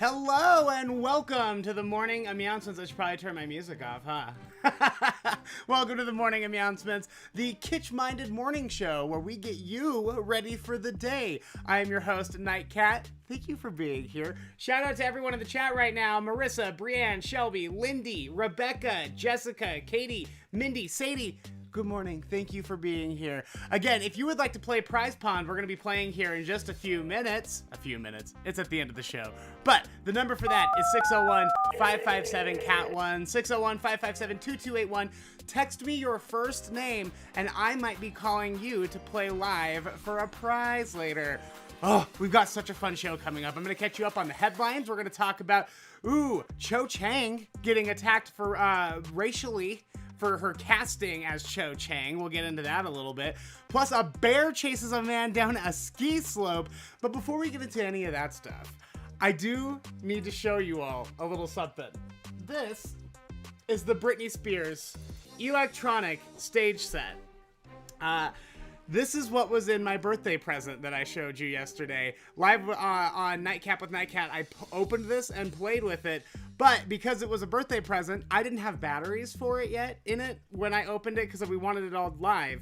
Hello and welcome to the Morning Mews. I should probably turn my music off, huh? Welcome to the Morning Mews, the kitsch-minded morning show where we get you ready for the day. I am your host, Nightcat. Thank you for being here. Shout out to everyone in the chat right now. Marissa, Brianne, Shelby, Lindy, Rebecca, Jessica, Katie, Mindy, Sadie. Good morning. Thank you for being here. Again, if you would like to play Prize Pond, we're going to be playing here in just a few minutes. It's at the end of the show. But the number for that is 601-557-CAT1, 601-557-2281. Text me your first name, and I might be calling you to play live for a prize later. Oh, we've got such a fun show coming up. I'm going to catch you up on the headlines. We're going to talk about, Cho Chang getting attacked for racially for her casting as Cho Chang. We'll get into that a little bit. Plus, a bear chases a man down a ski slope. But before we get into any of that stuff, I do need to show you all a little something. This is the Britney Spears electronic stage set. This is what was in my birthday present that I showed you yesterday. Live on Nightcap with Nightcat, I opened this and played with it. But because it was a birthday present, I didn't have batteries for it yet in it when I opened it because we wanted it all live.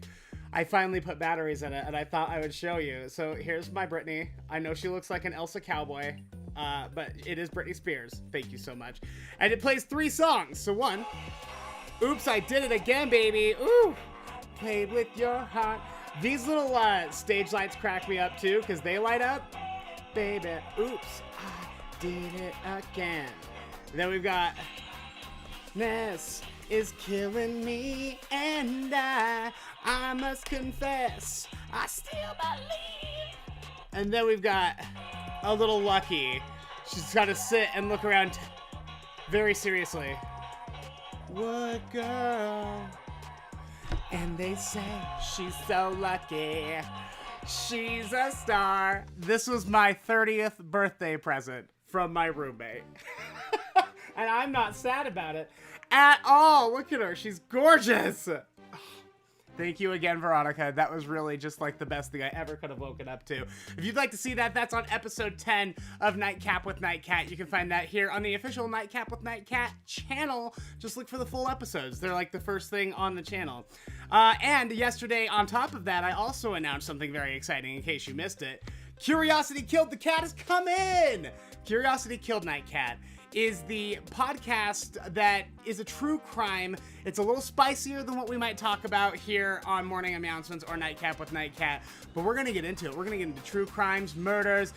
I finally put batteries in it and I thought I would show you. So here's my Britney. I know she looks like an Elsa cowboy, but it is Britney Spears. Thank you so much. And it plays 3 songs. So one, Oops, I Did It Again, baby. Ooh, played with your heart. These little stage lights crack me up too because they light up. Baby, oops, I did it again. Then we've got Ness is killing me and I must confess, I still believe. And then we've got a little Lucky. She's got to sit and look around very seriously. What girl? And they say she's so lucky. She's a star. This was my 30th birthday present from my roommate. And I'm not sad about it at all. Look at her. She's gorgeous. Thank you again, Veronica. That was really just like the best thing I ever could have woken up to. If you'd like to see that, that's on episode 10 of Nightcap with Nightcat. You can find that here on the official Nightcap with Nightcat channel. Just look for the full episodes. They're like the first thing on the channel. And yesterday, on top of that, I also announced something very exciting in case you missed it. Curiosity Killed the Cat has come in! Curiosity Killed Nightcat is the podcast that is a true crime. It's a little spicier than what we might talk about here on Morning Announcements or Nightcap with Nightcat, but we're gonna get into it. We're gonna get into true crimes, murders,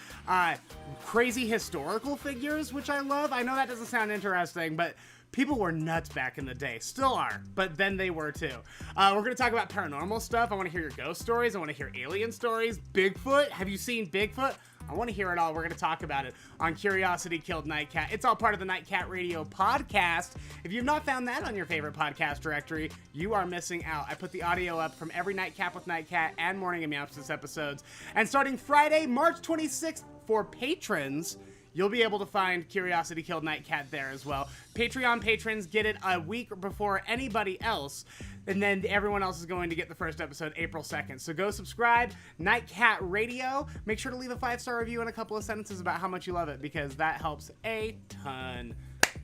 crazy historical figures, which I love. I know that doesn't sound interesting, but people were nuts back in the day. Still are, but then they were too. We're gonna talk about paranormal stuff. I wanna hear your ghost stories. I wanna hear alien stories. Bigfoot. Have you seen Bigfoot? I want to hear it all. We're going to talk about it on Curiosity Killed Nightcat. It's all part of the Nightcat Radio podcast. If you've not found that on your favorite podcast directory, you are missing out. I put the audio up from every Nightcap with Nightcat and Morning Announcements episodes. And starting Friday, March 26th, for patrons, you'll be able to find Curiosity Killed Nightcat there as well. Patreon patrons get it a week before anybody else, and then everyone else is going to get the first episode April 2nd. So go subscribe, Nightcat Radio. Make sure to leave a 5-star review and a couple of sentences about how much you love it, because that helps a ton.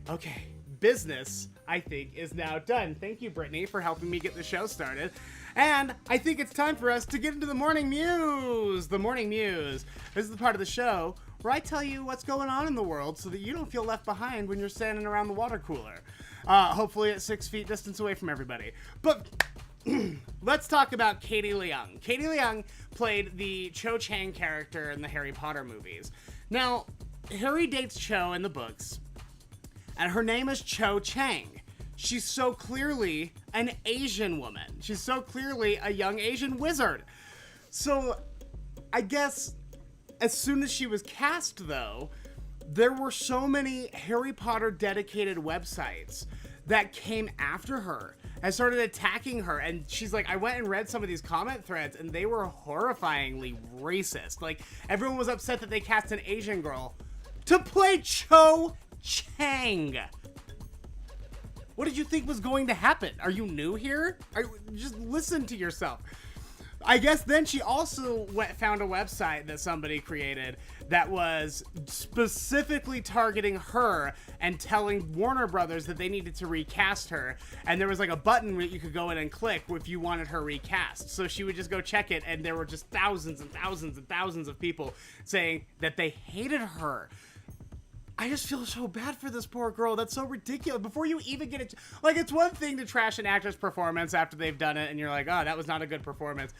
Okay, business, I think, is now done. Thank you, Britney, for helping me get the show started. And I think it's time for us to get into the Morning Mews. The Morning Mews. This is the part of the show where I tell you what's going on in the world so that you don't feel left behind when you're standing around the water cooler. Hopefully at 6 feet distance away from everybody. But let's talk about Katie Leung. Katie Leung played the Cho Chang character in the Harry Potter movies. Now, Harry dates Cho in the books, and her name is Cho Chang. She's so clearly an Asian woman. She's so clearly a young Asian wizard. So, I guess as soon as she was cast, though, there were so many Harry Potter dedicated websites that came after her and started attacking her. And she's like, I went and read some of these comment threads and they were horrifyingly racist. Like, everyone was upset that they cast an Asian girl to play Cho Chang. What did you think was going to happen? Are you new here? Just listen to yourself. I guess then she also found a website that somebody created that was specifically targeting her and telling Warner Brothers that they needed to recast her. And there was like a button that you could go in and click if you wanted her recast. So she would just go check it, and there were just thousands and thousands and thousands of people saying that they hated her. I just feel so bad for this poor girl. That's so ridiculous. Before you even get it, like, it's one thing to trash an actor's performance after they've done it and you're like, oh, that was not a good performance.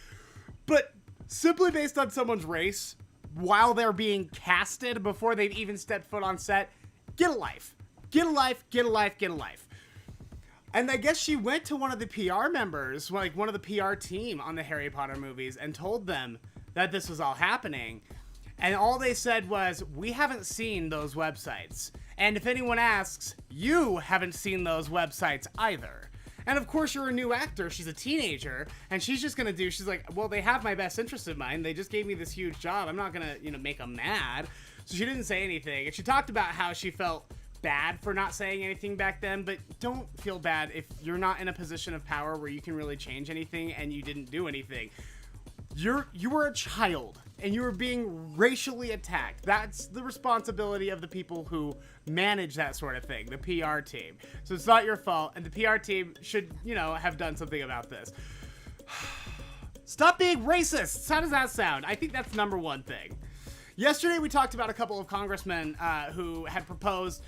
But simply based on someone's race while they're being casted before they've even stepped foot on set, get a life. Get a life, get a life, get a life. And I guess she went to one of the PR members, like one of the PR team on the Harry Potter movies, and told them that this was all happening. And all they said was, we haven't seen those websites. And if anyone asks, you haven't seen those websites either. And of course, you're a new actor. She's a teenager. And she's just going to she's like, well, they have my best interest in mind. They just gave me this huge job. I'm not going to, make them mad. So she didn't say anything. And she talked about how she felt bad for not saying anything back then. But don't feel bad if you're not in a position of power where you can really change anything and you didn't do anything. You were a child and you were being racially attacked. That's the responsibility of the people who manage that sort of thing, the PR team. So it's not your fault, and the PR team should, have done something about this. Stop being racist. How does that sound? I think that's number one thing. Yesterday we talked about a couple of congressmen who had proposed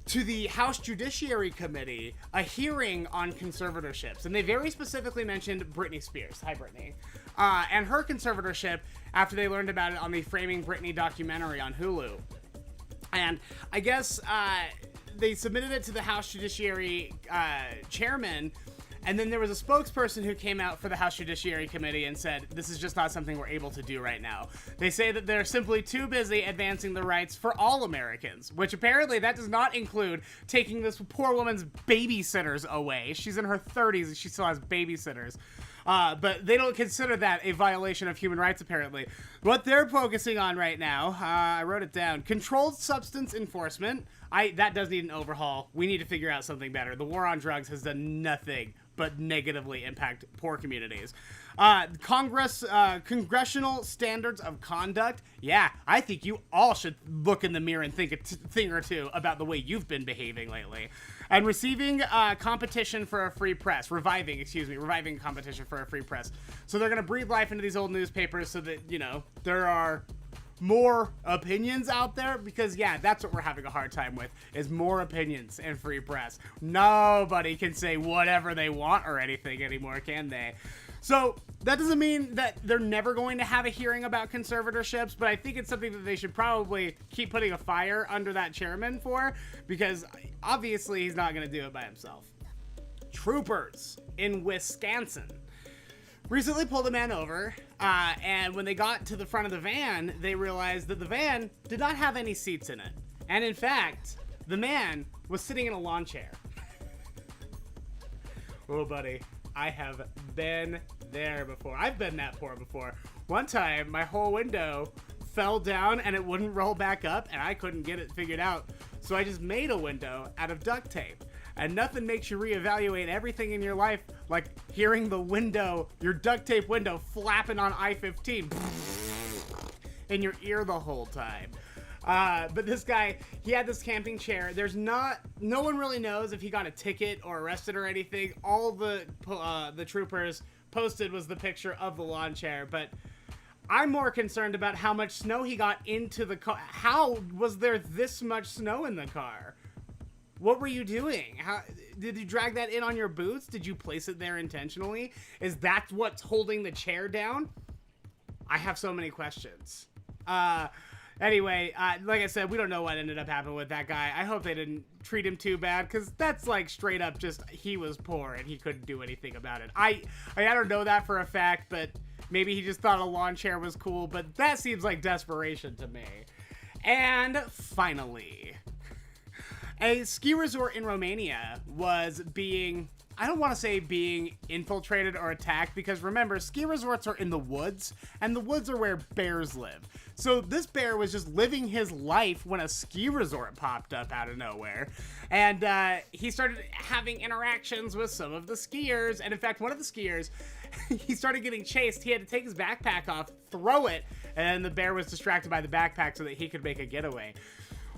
to the House Judiciary Committee a hearing on conservatorships. And they very specifically mentioned Britney Spears. Hi, Britney. And her conservatorship after they learned about it on the Framing Britney documentary on Hulu. And I guess they submitted it to the House Judiciary chairman, and then there was a spokesperson who came out for the House Judiciary Committee and said, this is just not something we're able to do right now. They say that they're simply too busy advancing the rights for all Americans, which apparently that does not include taking this poor woman's babysitters away. She's in her 30s and she still has babysitters. But they don't consider that a violation of human rights, apparently. What they're focusing on right now, I wrote it down, controlled substance enforcement. That does need an overhaul. We need to figure out something better. The war on drugs has done nothing but negatively impact poor communities. Congressional standards of conduct. Yeah, I think you all should look in the mirror and think a thing or two about the way you've been behaving lately. And reviving competition for a free press. Reviving competition for a free press. So they're going to breathe life into these old newspapers so that, there are more opinions out there, because that's what we're having a hard time with, is more opinions and free press. Nobody can say whatever they want or anything anymore, can they? So that doesn't mean that they're never going to have a hearing about conservatorships, but I think it's something that they should probably keep putting a fire under that chairman for, because obviously he's not going to do it by himself. Troopers in Wisconsin recently pulled a man over, and when they got to the front of the van, they realized that the van did not have any seats in it. And in fact, the man was sitting in a lawn chair. Oh, buddy, I have been there before. I've been that poor before. One time, my whole window fell down and it wouldn't roll back up, and I couldn't get it figured out. So I just made a window out of duct tape. And nothing makes you reevaluate everything in your life like hearing the window, your duct tape window, flapping on I-15 in your ear the whole time. But this guy, he had this camping chair. No one really knows if he got a ticket or arrested or anything. All the troopers posted was the picture of the lawn chair. But I'm more concerned about how much snow he got into the car. How was there this much snow in the car? What were you doing? How did you drag that in on your boots? Did you place it there intentionally? Is that what's holding the chair down? I have so many questions. Anyway, like I said, we don't know what ended up happening with that guy. I hope they didn't treat him too bad, because that's like straight up just he was poor and he couldn't do anything about it. I don't know that for a fact, but maybe he just thought a lawn chair was cool, but that seems like desperation to me. And finally, a ski resort in Romania was being I don't want to say being infiltrated or attacked, because remember, ski resorts are in the woods, and the woods are where bears live. So this bear was just living his life when a ski resort popped up out of nowhere. And he started having interactions with some of the skiers. And in fact, one of the skiers, he started getting chased. He had to take his backpack off, throw it, and the bear was distracted by the backpack so that he could make a getaway.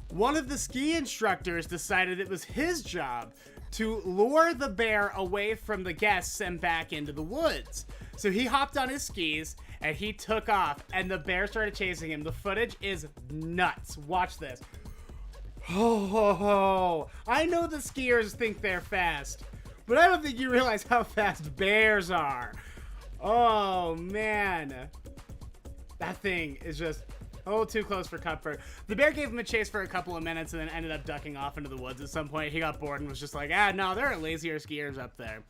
One of the ski instructors decided it was his job to lure the bear away from the guests and back into the woods. So he hopped on his skis and he took off, and the bear started chasing him. The footage is nuts. Watch this. Oh, I know the skiers think they're fast, but I don't think you realize how fast bears are. Oh, man. That thing is just too close for comfort. The bear gave him a chase for a couple of minutes and then ended up ducking off into the woods at some point. He got bored and was just like, no, there are lazier skiers up there.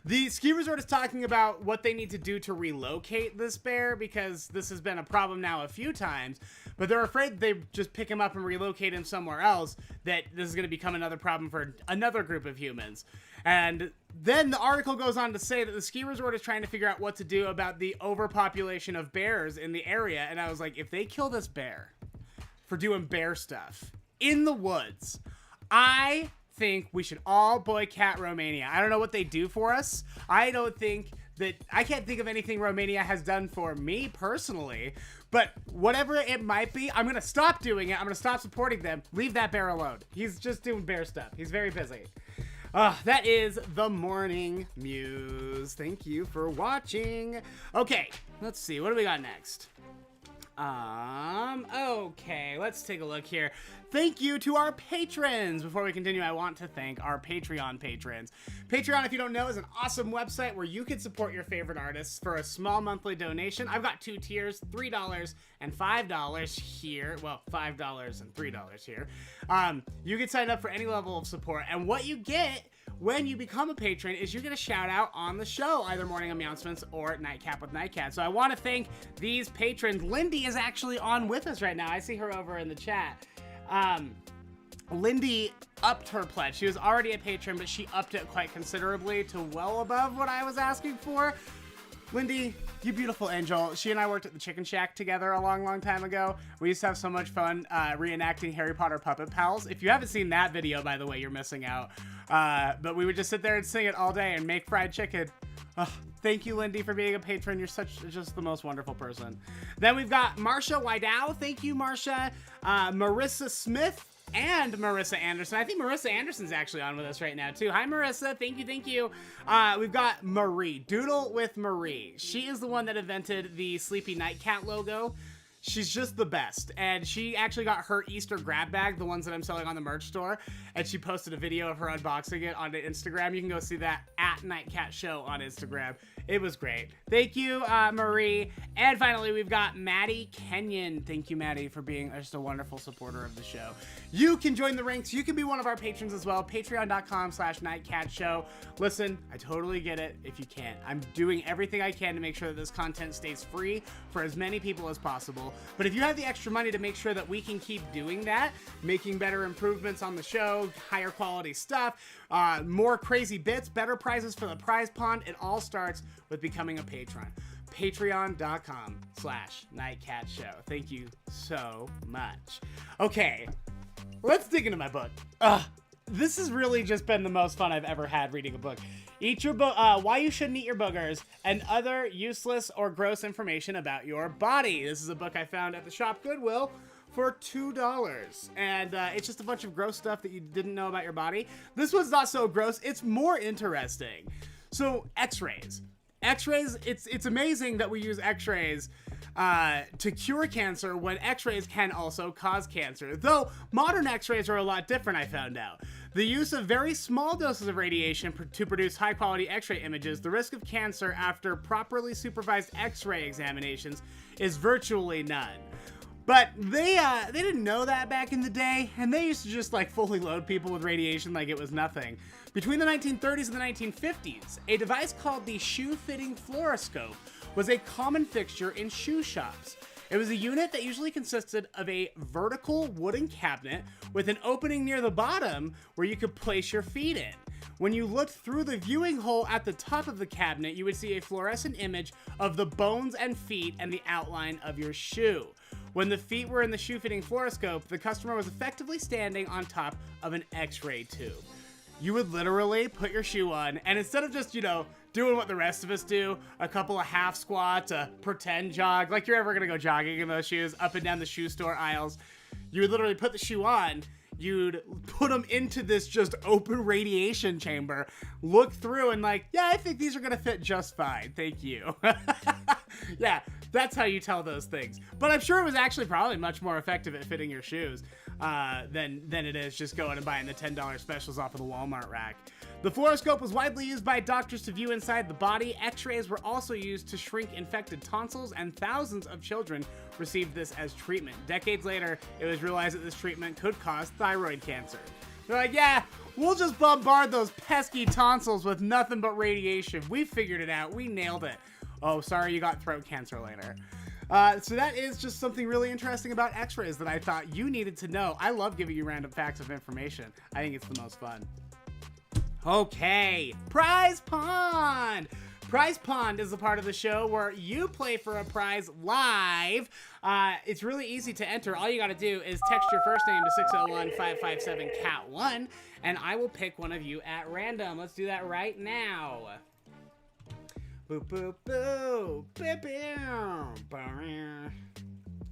The ski resort is talking about what they need to do to relocate this bear, because this has been a problem now a few times, but they're afraid they just pick him up and relocate him somewhere else, that this is going to become another problem for another group of humans. And then the article goes on to say that the ski resort is trying to figure out what to do about the overpopulation of bears in the area. And I was like, if they kill this bear for doing bear stuff in the woods, I think we should all boycott Romania. I don't know what they do for us. I can't think of anything Romania has done for me personally, but whatever it might be, I'm going to stop doing it. I'm going to stop supporting them. Leave that bear alone. He's just doing bear stuff. He's very busy. That is the Morning Mews. Thank you for watching. Okay, let's see. What do we got next? Okay, let's take a look here. Thank you to our patrons. Before we continue, I want to thank our Patreon patrons. Patreon, if you don't know, is an awesome website where you can support your favorite artists for a small monthly donation. I've got two tiers, $3 and $5 here. Well, $5 and $3 here. You can sign up for any level of support, and what you get when you become a patron is you get a shout out on the show, either Morning aMEOWncements or Nightcat with Nightcat. So I want to thank these patrons. Lindy is actually on with us right now. I see her over in the chat. Lindy upped her pledge. She was already a patron, but she upped it quite considerably to well above what I was asking for. Lindy, you beautiful angel. She and I worked at the Chicken Shack together a long time ago. We used to have so much fun reenacting Harry Potter Puppet Pals. If you haven't seen that video, by the way, you're missing out. But we would just sit there and sing it all day and make fried chicken. Thank you, Lindy, for being a patron. You're just the most wonderful person. Then we've got Marsha Wydow. Thank you, Marsha. Marissa Smith and Marissa Anderson. I think Marissa Anderson's actually on with us right now, too. Hi, Marissa. Thank you. We've got Marie. Doodle with Marie. She is the one that invented the Sleepy Nightcat logo. She's just the best, and she actually got her Easter grab bag, the ones that I'm selling on the merch store, and she posted a video of her unboxing it on Instagram. You can go see that at Nightcat Show on Instagram. It was great. Thank you, Marie. And finally, we've got Maddie Kenyon. Thank you, Maddie, for being just a wonderful supporter of the show. You can join the ranks. You can be one of our patrons as well. Patreon.com/NightCatShow. Listen, I totally get it if you can't. I'm doing everything I can to make sure that this content stays free for as many people as possible. But if you have the extra money to make sure that we can keep doing that, making better improvements on the show, higher quality stuff, more crazy bits, better prizes for the prize pond, it all starts with becoming a patron. Patreon.com/NightCatShow. Thank you so much. Okay, let's dig into my book. This has really just been the most fun I've ever had reading a book. Eat your Why You Shouldn't Eat Your Boogers and Other Useless or Gross Information About Your Body. This is a book I found at the shop Goodwill for $2. And it's just a bunch of gross stuff that you didn't know about your body. This one's not so gross. It's more interesting. So x-rays. X-rays, it's amazing that we use x-rays to cure cancer when x-rays can also cause cancer. Though modern x-rays are a lot different, I found out. The use of very small doses of radiation to produce high-quality x-ray images, the risk of cancer after properly supervised x-ray examinations is virtually none. But they didn't know that back in the day, and they used to just like fully load people with radiation like it was nothing. Between the 1930s and the 1950s, a device called the shoe-fitting fluoroscope was a common fixture in shoe shops. It was a unit that usually consisted of a vertical wooden cabinet with an opening near the bottom where you could place your feet in. When you looked through the viewing hole at the top of the cabinet, you would see a fluorescent image of the bones and feet and the outline of your shoe. When the feet were in the shoe-fitting fluoroscope, the customer was effectively standing on top of an X-ray tube. You would literally put your shoe on, and instead of just, doing what the rest of us do, a couple of half squats, a pretend jog, like you're ever gonna go jogging in those shoes, up and down the shoe store aisles, you would literally put the shoe on, you'd put them into this just open radiation chamber, look through and yeah, I think these are gonna fit just fine, thank you. Yeah, that's how you tell those things. But I'm sure it was actually probably much more effective at fitting your shoes than it is just going and buying the $10 specials off of the Walmart rack. The fluoroscope was widely used by doctors to view inside the body. X-rays were also used to shrink infected tonsils, and thousands of children received this as treatment. Decades later, it was realized that this treatment could cause thyroid cancer. They're like, yeah, we'll just bombard those pesky tonsils with nothing but radiation. We figured it out. We nailed it. Oh, sorry you got throat cancer later. So that is just something really interesting about X-rays that I thought you needed to know. I love giving you random facts of information. I think it's the most fun. Okay, Prize Pond. Prize Pond is the part of the show where you play for a prize live. It's really easy to enter. All you got to do is text your first name to 601-557-CAT1, and I will pick one of you at random. Let's do that right now. Boop, boop, boop.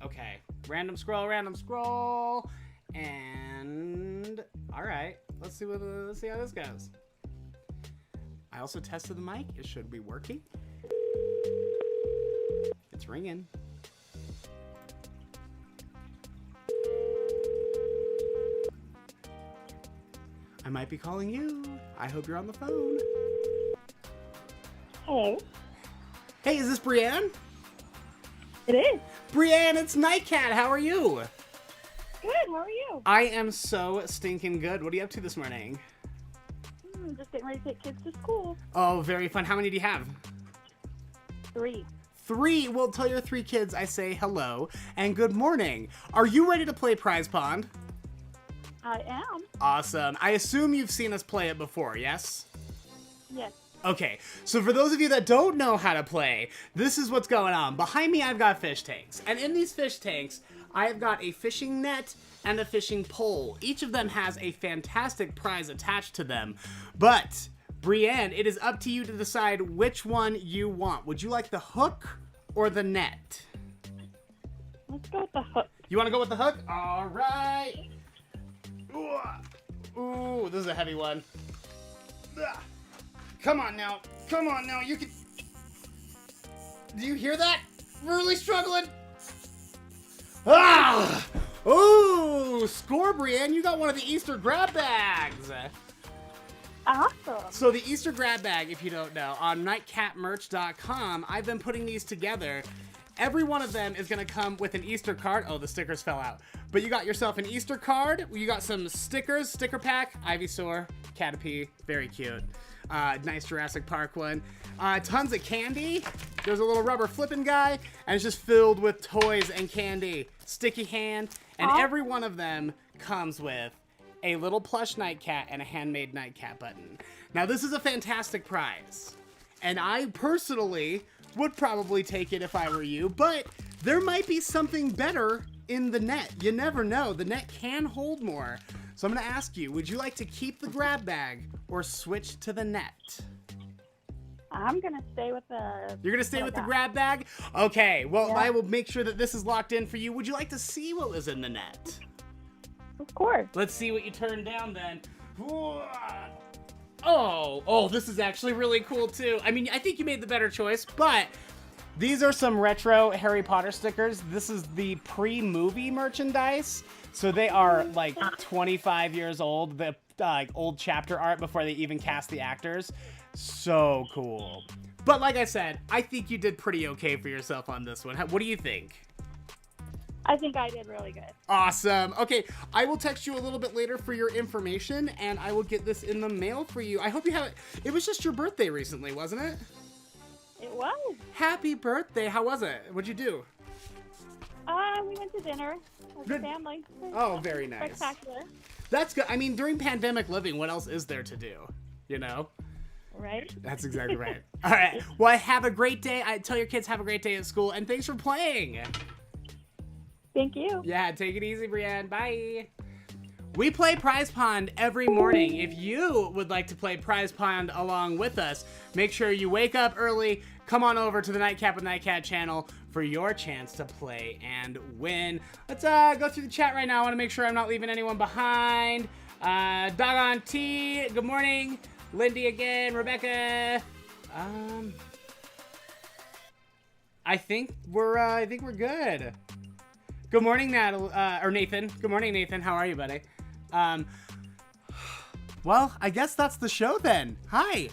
Okay, random scroll. And all right, let's see how this goes. I also tested the mic. It should be working. It's ringing. I might be calling you. I hope you're on the phone. Hello. Hey, is this Brienne? It is. Brienne, it's Nightcat. How are you? Good, how are you? I am so stinking good. What are you up to this morning? Just getting ready to take kids to school. Oh, very fun. How many do you have? 3. 3? Well, tell your 3 kids I say hello and good morning. Are you ready to play Prize Pond? I am. Awesome. I assume you've seen us play it before, yes? Yes. Okay, so for those of you that don't know how to play, this is what's going on. Behind me, I've got fish tanks. And in these fish tanks, I've got a fishing net and a fishing pole. Each of them has a fantastic prize attached to them. But, Brienne, it is up to you to decide which one you want. Would you like the hook or the net? Let's go with the hook. You want to go with the hook? All right. Ooh, this is a heavy one. Come on now. You can... Do you hear that? Really struggling. Ah! Ooh, score, Brienne. You got one of the Easter grab bags. Awesome. So the Easter grab bag, if you don't know, on nightcatmerch.com, I've been putting these together. Every one of them is going to come with an Easter card. Oh, the stickers fell out. But you got yourself an Easter card. You got some stickers, sticker pack, Ivysaur, Caterpie, very cute. Nice Jurassic Park one. Tons of candy. There's a little rubber flipping guy, and it's just filled with toys and candy. Sticky hand, and every one of them comes with a little plush Nightcat and a handmade Nightcat button. Now, this is a fantastic prize, and I personally would probably take it if I were you, but there might be something better in the net. You never know. The net can hold more. So I'm going to ask you, would you like to keep the grab bag or switch to the net? I'm going to stay with the... You're going to stay with the grab bag? Okay, well, Yeah. I will make sure that this is locked in for you. Would you like to see what was in the net? Of course. Let's see what you turned down then. Oh, this is actually really cool too. I mean, I think you made the better choice, but these are some retro Harry Potter stickers. This is the pre-movie merchandise. So they are like 25 years old, the old chapter art before they even cast the actors. So cool. But like I said, I think you did pretty okay for yourself on this one. What do you think? I think I did really good. Awesome. Okay, I will text you a little bit later for your information, and I will get this in the mail for you. I hope you have it. It was just your birthday recently, wasn't it? It was. Happy birthday. How was it? What'd you do? We went to dinner with the family. Oh, very nice. Spectacular. That's good. I mean, during pandemic living, what else is there to do? you know? Right? That's exactly right. All right. Well, have a great day. Tell your kids have a great day at school, and thanks for playing. Thank you. Yeah, take it easy, Brienne. Bye. We play Prize Pond every morning. If you would like to play Prize Pond along with us, make sure you wake up early, come on over to the Nightcat with Nightcat channel for your chance to play and win. Let's go through the chat right now. I want to make sure I'm not leaving anyone behind. Doggone T, good morning. Lindy again, Rebecca. I think we're good. Good morning, Nathan. Good morning, Nathan. How are you, buddy? Well, I guess that's the show then. Hi.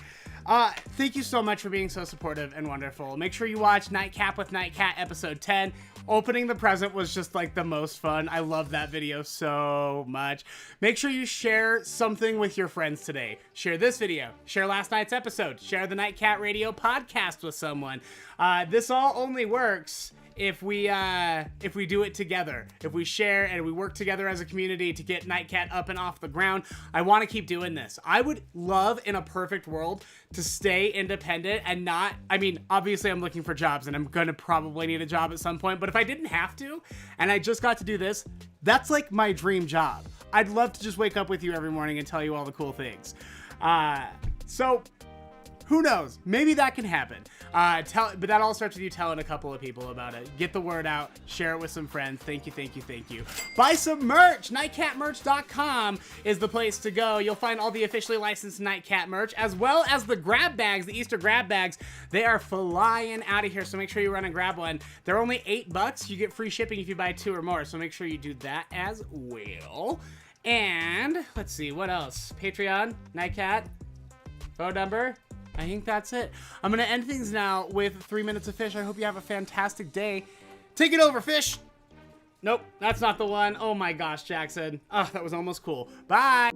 Thank you so much for being so supportive and wonderful. Make sure you watch Nightcap with Nightcat episode 10. Opening the present was just like the most fun. I love that video so much. Make sure you share something with your friends today. Share this video. Share last night's episode. Share the Nightcat Radio podcast with someone. This all only works if we do it together, if we share and we work together as a community to get Nightcat up and off the ground. I want to keep doing this. I would love, in a perfect world, to stay independent and not, I mean, obviously I'm looking for jobs and I'm gonna probably need a job at some point, but if I didn't have to and I just got to do this, that's like my dream job. I'd love to just wake up with you every morning and tell you all the cool things. So who knows? Maybe that can happen. But that all starts with you telling a couple of people about it. Get the word out. Share it with some friends. Thank you, thank you, thank you. Buy some merch. Nightcatmerch.com is the place to go. You'll find all the officially licensed Nightcat merch, as well as the grab bags, the Easter grab bags. They are flying out of here, so make sure you run and grab one. They're only $8. You get free shipping if you buy 2 or more, so make sure you do that as well. And let's see, what else? Patreon, Nightcat, phone number. I think that's it. I'm going to end things now with 3 minutes of Fish. I hope you have a fantastic day. Take it over, Fish. Nope, that's not the one. Oh my gosh, Jackson. Oh, that was almost cool. Bye.